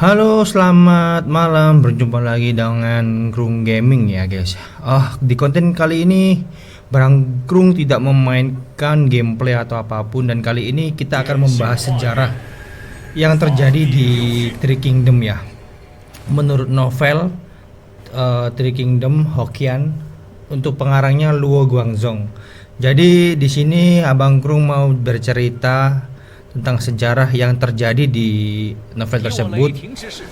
Halo, selamat malam. Berjumpa lagi dengan Grung Gaming ya, guys. Di konten kali ini Barang Grung tidak memainkan gameplay atau apapun, dan kali ini kita akan membahas sejarah yang terjadi di Three Kingdom ya. Menurut novel Three Kingdom Hokkien, untuk pengarangnya Luo Guangzhong. Jadi di sini Abang Grung mau bercerita tentang sejarah yang terjadi di novel tersebut,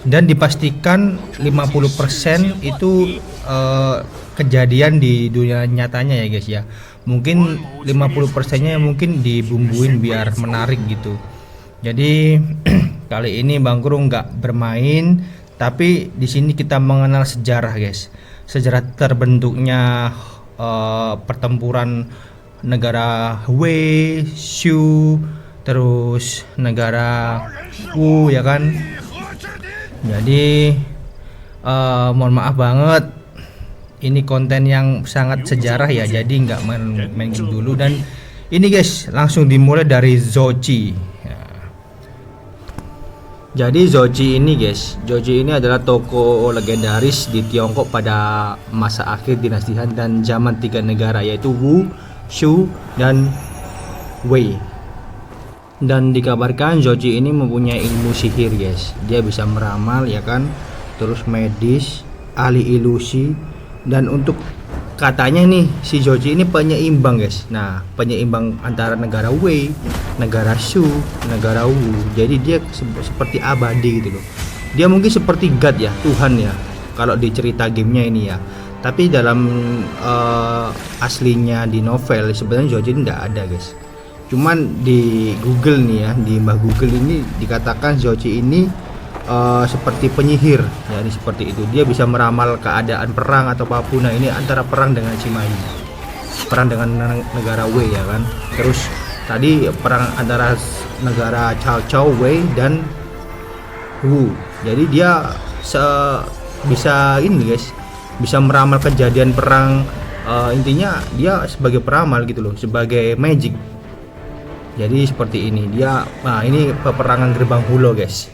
dan dipastikan 50% itu kejadian di dunia nyatanya ya guys ya. Mungkin 50%-nya mungkin dibumbuin biar menarik gitu. Jadi kali ini Bang Grung nggak bermain, tapi di sini kita mengenal sejarah guys. Sejarah terbentuknya pertempuran negara Wei, Shu, terus negara Wu ya kan. Jadi mohon maaf banget, ini konten yang sangat sejarah ya, jadi nggak main game dulu. Dan ini guys, langsung dimulai dari Zoji ya. Jadi Zoji ini adalah tokoh legendaris di Tiongkok pada masa akhir dinasti Han dan zaman tiga negara, yaitu Wu, Shu, dan Wei. Dan dikabarkan Zoji ini mempunyai ilmu sihir guys. Dia bisa meramal ya kan, terus medis, ahli ilusi, dan untuk katanya nih si Zoji ini penyeimbang guys. Nah, penyeimbang antara negara Wei, negara Shu, negara Wu. Jadi dia seperti abadi gitu loh. Dia mungkin seperti God ya, Tuhan ya, kalau di cerita gamenya ini ya. Tapi dalam aslinya di novel sebenarnya Zoji ini tidak ada guys. Cuman di Google nih ya, di Mbah Google ini dikatakan Zoji ini seperti penyihir ya, ini seperti itu. Dia bisa meramal keadaan perang atau apapun. Nah, ini antara perang dengan Cimai, perang dengan negara Wei ya kan. Terus tadi perang antara negara Cao Cao, Wei, dan Wu. Jadi dia bisa ini guys, bisa meramal kejadian perang. Intinya dia sebagai peramal gitu loh, sebagai magic. Jadi seperti ini dia. Nah, ini peperangan Gerbang Hulo guys.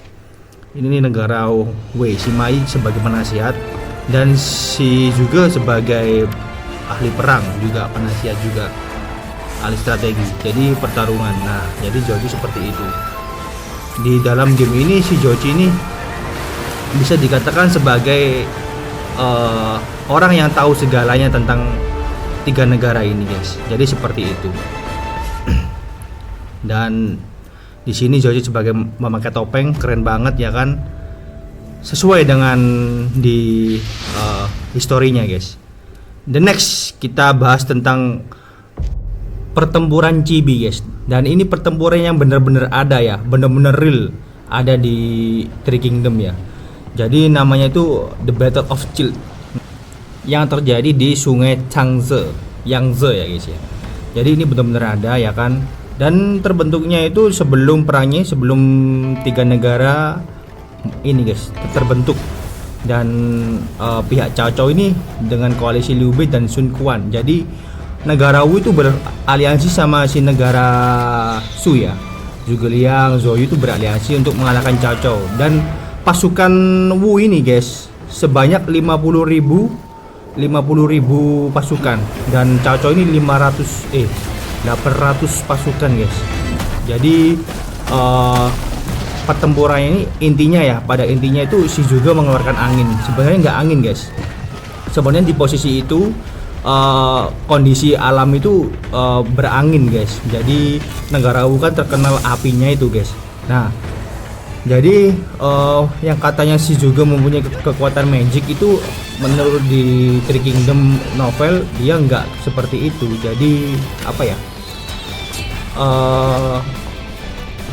Ini negara Wei, si Mai sebagai penasihat, dan si juga sebagai ahli perang juga, penasihat juga, ahli strategi. Jadi pertarungan. Nah, jadi Zoji seperti itu. Di dalam game ini si Zoji ini bisa dikatakan sebagai orang yang tahu segalanya tentang tiga negara ini guys. Jadi seperti itu. Dan di sini Zoji sebagai memakai topeng, keren banget ya kan, sesuai dengan di historinya guys. The next kita bahas tentang pertempuran Chibi guys. Dan ini pertempuran yang benar-benar ada ya, benar-benar real ada di Three Kingdom ya. Jadi namanya itu The Battle of Child, yang terjadi di Sungai Yangtze ya guys ya. Jadi ini benar-benar ada ya kan. Dan terbentuknya itu sebelum perangnya, sebelum tiga negara ini guys terbentuk. Dan pihak Cao Cao ini dengan koalisi Liu Bei dan Sun Quan. Jadi negara Wu itu beraliansi sama si negara Shu ya, Zhuge Liang, Zhou Yu itu beraliansi untuk mengalahkan Cao Cao. Dan pasukan Wu ini guys sebanyak 50.000 pasukan, dan Cao Cao ini 800 pasukan guys. Jadi pertempuran ini intinya ya, pada intinya itu si juga mengeluarkan angin. Sebenarnya nggak angin guys. Sebenarnya di posisi itu kondisi alam itu berangin guys. Jadi negara Wu kan terkenal apinya itu guys. Nah, jadi yang katanya si juga mempunyai kekuatan magic itu, menurut di Three Kingdom novel dia nggak seperti itu. Jadi apa ya,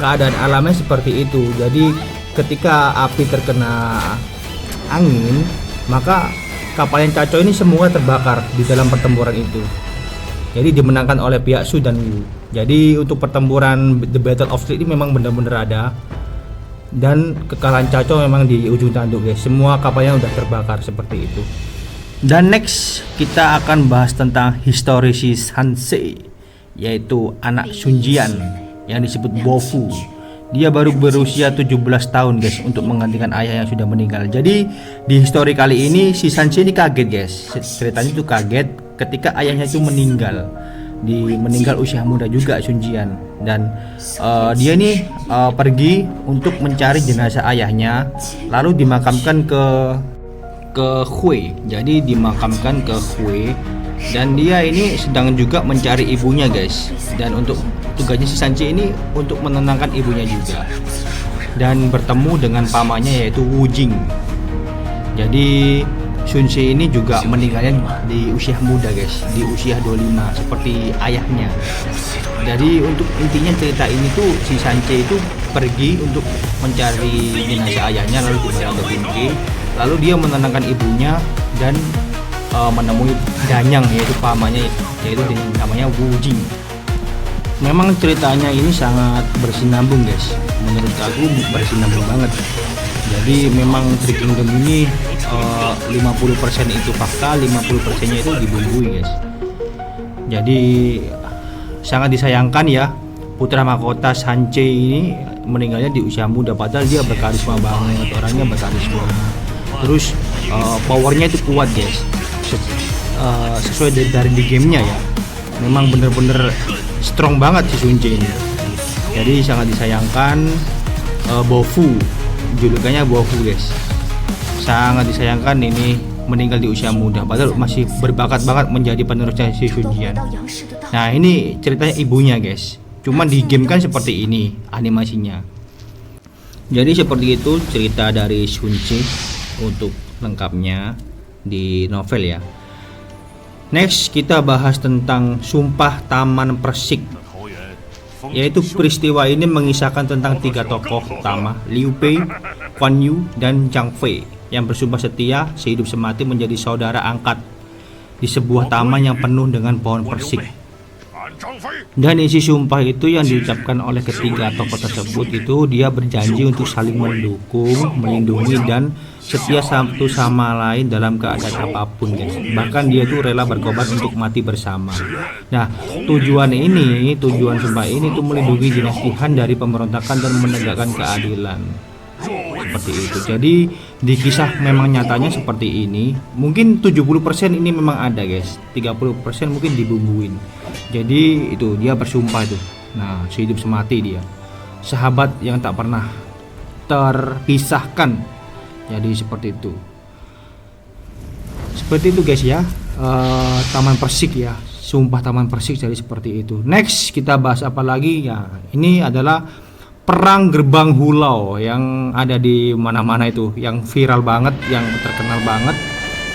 keadaan alamnya seperti itu. Jadi ketika api terkena angin, maka kapal yang Cao Cao ini semua terbakar di dalam pertempuran itu. Jadi dimenangkan oleh pihak Shu dan Wu. Jadi untuk pertempuran The Battle of Child ini memang benar-benar ada, dan kekalahan Cao Cao memang di ujung tanduk guys. Semua kapalnya udah terbakar seperti itu. Dan next kita akan bahas tentang histori Sansei, yaitu anak Sun Jian yang disebut Bofu. Dia baru berusia 17 tahun guys untuk menggantikan ayah yang sudah meninggal. Jadi di histori kali ini si Sanche ini kaget guys. Ceritanya itu kaget ketika ayahnya itu meninggal. Meninggal usia muda juga Sun Jian. Dan dia nih pergi untuk mencari jenazah ayahnya, lalu dimakamkan ke Hui. Jadi dimakamkan ke Hui. Dan dia ini sedang juga mencari ibunya guys. Dan untuk tugasnya si Sanche ini untuk menenangkan ibunya juga. Dan bertemu dengan pamannya yaitu Wu Jing. Jadi Sun Ce ini juga meninggalnya di usia muda guys, di usia 25 seperti ayahnya. Jadi untuk intinya cerita ini tuh si Sanche itu pergi untuk mencari jenazah ayahnya, lalu di lalu dia menenangkan ibunya dan menemui Danyang yaitu pamannya, yaitu namanya Wu Jing. Memang ceritanya ini sangat bersinambung guys, menurut aku bersinambung banget. Jadi memang Three Kingdom ini 50% itu fakta, 50% nya itu dibumbui guys. Jadi sangat disayangkan ya, putra mahkota Sanche ini meninggalnya di usia muda, padahal dia berkarisma banget, orangnya berkarisma. Terus powernya itu kuat guys. Sesuai dari di gamenya ya, memang bener-bener strong banget si Sun Ce ini. Jadi sangat disayangkan. Bofu, julukannya Bofu guys, sangat disayangkan ini meninggal di usia muda, padahal masih berbakat banget menjadi penerusnya si Sun Jian. Nah ini ceritanya ibunya guys, cuman di game kan seperti ini animasinya. Jadi seperti itu cerita dari Sun Ce untuk lengkapnya di novel ya. Next kita bahas tentang Sumpah Taman Persik, yaitu peristiwa ini mengisahkan tentang 3 tokoh utama, Liu Bei, Kuan Yu, dan Zhang Fei, yang bersumpah setia sehidup semati menjadi saudara angkat di sebuah taman yang penuh dengan pohon persik. Dan isi sumpah itu yang diucapkan oleh ketiga tokoh tersebut itu dia berjanji untuk saling mendukung, melindungi, dan setia satu sama lain dalam keadaan apapun guys. Bahkan dia tuh rela berkorban untuk mati bersama. Nah tujuan sumpah ini tuh melindungi dinasti Han dari pemberontakan dan menegakkan keadilan. Seperti itu. Jadi di kisah memang nyatanya seperti ini. Mungkin 70% ini memang ada guys, 30% mungkin dibumbuin. Jadi itu dia bersumpah itu. Nah sehidup semati dia, sahabat yang tak pernah terpisahkan. Jadi seperti itu. Seperti itu guys ya, Taman Persik ya, Sumpah Taman Persik. Jadi seperti itu. Next kita bahas apa lagi ya, ini adalah Perang Gerbang Hulau yang ada di mana-mana itu, yang viral banget, yang terkenal banget,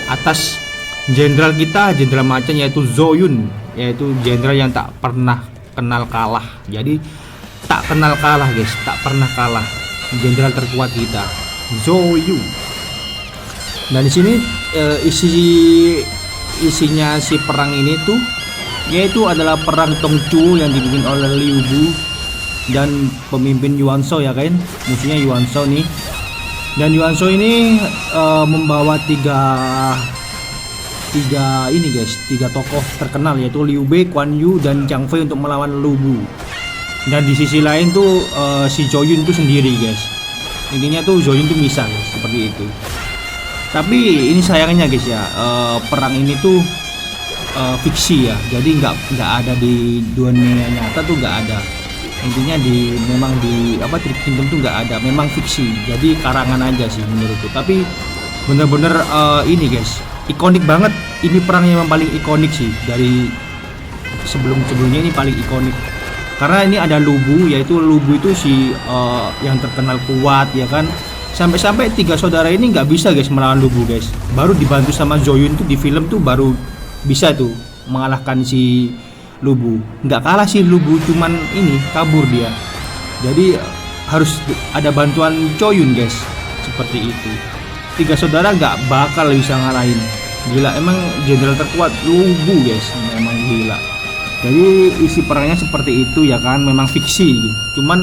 atas jenderal kita, jenderal macan, yaitu Zhou Yun, yaitu jenderal yang tak pernah kenal kalah. Jadi tak kenal kalah guys, tak pernah kalah, jenderal terkuat kita, Zhou Yun. Dan di sini isinya si perang ini tuh yaitu adalah perang Tongchu yang dipimpin oleh Liu Bu dan pemimpin Yuan Shao ya kan, musuhnya Yuan Shao nih. Dan Yuan Shao ini membawa tiga ini guys, 3 tokoh terkenal yaitu Liu Bei, Kuan Yu, dan Zhang Fei untuk melawan Lu Bu. Dan di sisi lain tuh si Zhou Yun tuh sendiri guys. Intinya tuh Zhou Yun tuh misah guys, seperti itu. Tapi ini sayangnya guys ya, perang ini tuh fiksi ya, jadi nggak ada di dunia nyata tuh, nggak ada. Intinya memang di Three Kingdom tuh nggak ada, memang fiksi, jadi karangan aja sih menurutku. Tapi bener-bener ini guys, ikonik banget. Ini perang yang paling ikonik sih dari sebelumnya, ini paling ikonik karena ini ada Lu Bu, yaitu Lu Bu itu si yang terkenal kuat ya kan. Sampai-sampai 3 saudara ini nggak bisa guys melawan Lu Bu guys, baru dibantu sama Zhou Yun tuh di film tuh baru bisa tuh mengalahkan si Lu Bu. Nggak kalah sih Lu Bu, cuman ini kabur dia. Jadi harus ada bantuan Zhou Yun guys, seperti itu. 3 saudara nggak bakal bisa ngalahin. Gila, emang jenderal terkuat Lu Bu guys, memang gila. Jadi isi perangnya seperti itu ya kan, memang fiksi, cuman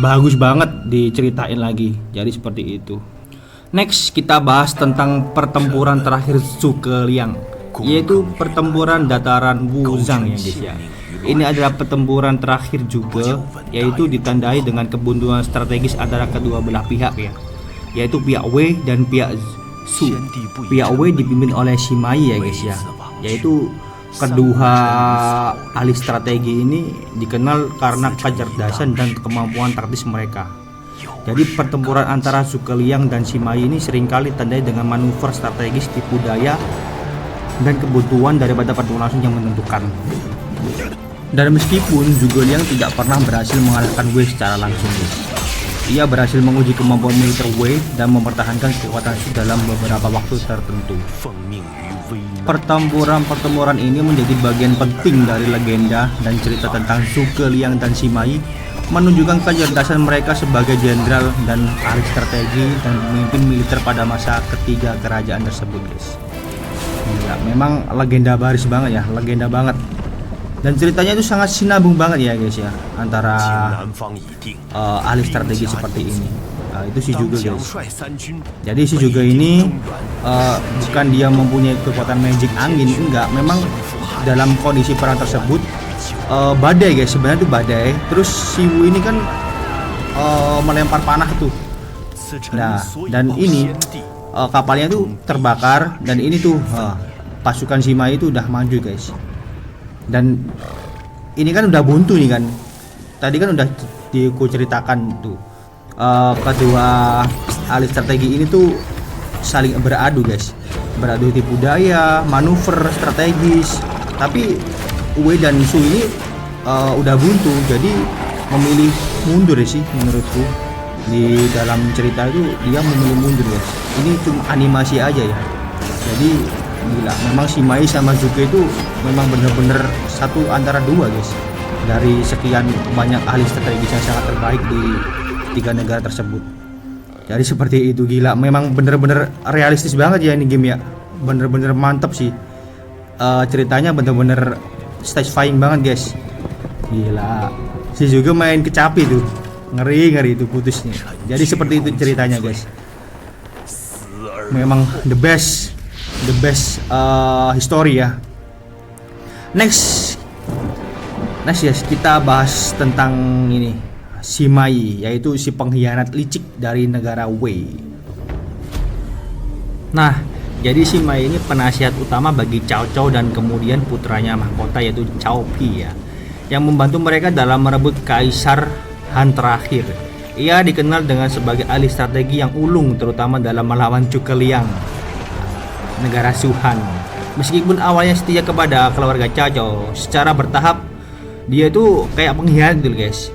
bagus banget diceritain lagi. Jadi seperti itu. Next kita bahas tentang pertempuran terakhir Zhuge Liang, yaitu pertempuran dataran Wuzang ya guys ya. Ini adalah pertempuran terakhir juga, yaitu ditandai dengan kebuntuan strategis antara kedua belah pihak ya, yaitu pihak Wei dan pihak Su. Pihak Wei dipimpin oleh Sima Yi ya guys ya, yaitu kedua ahli strategi ini dikenal karena kecerdasan dan kemampuan taktis mereka. Jadi pertempuran antara Zhuge Liang dan Sima Yi ini seringkali ditandai dengan manuver strategis, tipu daya, dan kebuntuan daripada pertempuran langsung yang menentukan. Dan meskipun Zhuge Liang tidak pernah berhasil mengalahkan Wei secara langsung, ia berhasil menguji kemampuan militer Wei dan mempertahankan kekuatan Shu dalam beberapa waktu tertentu. Pertempuran ini menjadi bagian penting dari legenda dan cerita tentang Zhuge Liang dan Sima Yi, menunjukkan kecerdasan mereka sebagai jenderal dan ahli strategi dan pemimpin militer pada masa ketiga kerajaan tersebut guys. Ya, memang legenda baris banget ya, legenda banget. Dan ceritanya itu sangat sinambung banget ya guys ya, antara ahli strategi seperti ini. Itu sih juga guys. Jadi si juga ini bukan dia mempunyai kekuatan magic angin, enggak. Memang dalam kondisi perang tersebut badai guys, sebenarnya itu badai. Terus si Wu ini kan melempar panah tuh. Nah, dan ini kapalnya tuh terbakar, dan ini tuh pasukan Sima itu udah maju guys. Dan ini kan udah buntu nih kan. Tadi kan udah diceritakan tuh. Kedua ahli strategi ini tuh saling beradu guys, beradu tipu daya, manuver strategis. Tapi Wei dan Su ini udah buntu, jadi memilih mundur ya sih menurutku. Di dalam cerita itu dia memilih mundur guys. Ini cuma animasi aja ya, jadi gila. Memang Sima Yi sama Zhuge itu memang bener-bener satu antara dua guys, dari sekian banyak ahli strategis yang sangat terbaik di tiga negara tersebut. Jadi seperti itu, gila. Memang bener-bener realistis banget ya ini game ya, bener-bener mantep sih. Ceritanya bener-bener satisfying banget guys, gila. Si juga main kecapi tuh, ngeri itu putusnya. Jadi seperti itu ceritanya guys. Memang the best history ya. Next ya, kita bahas tentang ini Sima Yi, yaitu si pengkhianat licik dari negara Wei. Nah, jadi Sima Yi ini penasihat utama bagi Cao Cao dan kemudian putranya mahkota yaitu Cao Pi ya, yang membantu mereka dalam merebut Kaisar Han terakhir. Ia dikenal dengan sebagai ahli strategi yang ulung, terutama dalam melawan Zhuge Liang, negara Shu Han. Meskipun awalnya setia kepada keluarga Cao Cao, secara bertahap dia itu kayak pengkhianat gitu guys.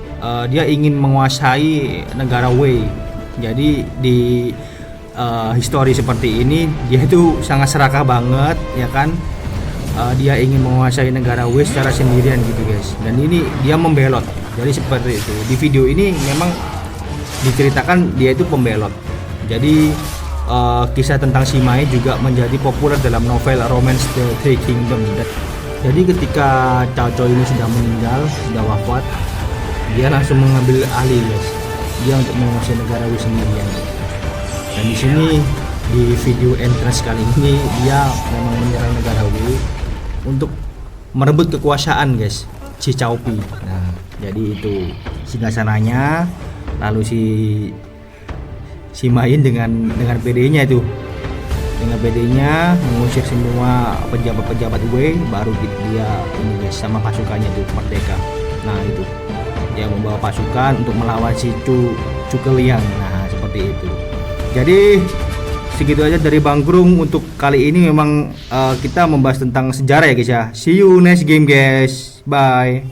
Dia ingin menguasai negara Wei. Jadi di histori seperti ini dia itu sangat serakah banget ya kan. Dia ingin menguasai negara Wei secara sendirian gitu guys. Dan ini dia membelot. Jadi seperti itu. Di video ini memang diceritakan dia itu pembelot. Jadi kisah tentang Sima Yi juga menjadi populer dalam novel Romance The Three Kingdom. Jadi ketika Cao Cao ini sudah meninggal, sudah wafat, dia langsung mengambil alih guys, dia untuk menguasai negara Wei sendirian. Dan di sini di video entrance kali ini dia memang menyerang negara Wei untuk merebut kekuasaan guys, si Cao Pi. Nah, jadi itu singgasananya. Lalu si Sima Yi dengan PD-nya itu, dengan PD-nya mengusir semua pejabat-pejabat Wei, baru dia ini guys sama pasukannya itu merdeka. Nah itu dia membawa pasukan untuk melawan si Zhuge Liang. Nah seperti itu. Jadi segitu aja dari Bang Grung untuk kali ini. Memang kita membahas tentang sejarah ya guys ya. See you next game guys, bye.